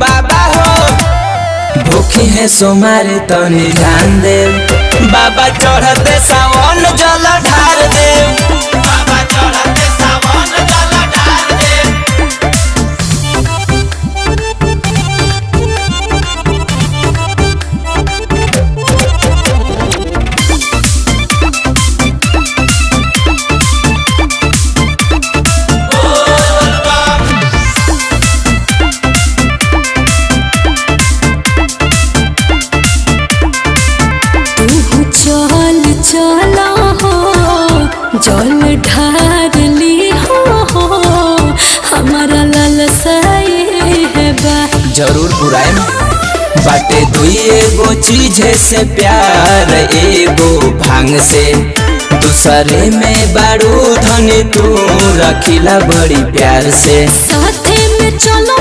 बाबा हो भूखी है सोमारे तनी ध्यान दे बाबा चढ़ते सावन जल ढार दे बाबा चढ़ते सावन जल ढार दे। चल चला हो जल ढार ली हो हमारा लालसा है बा। जरूर बुराई बाटे दुई एगो चीज से प्यार एगो भांग से दूसरे में बारूद धनी तू रखिला बड़ी प्यार से साथे में चलो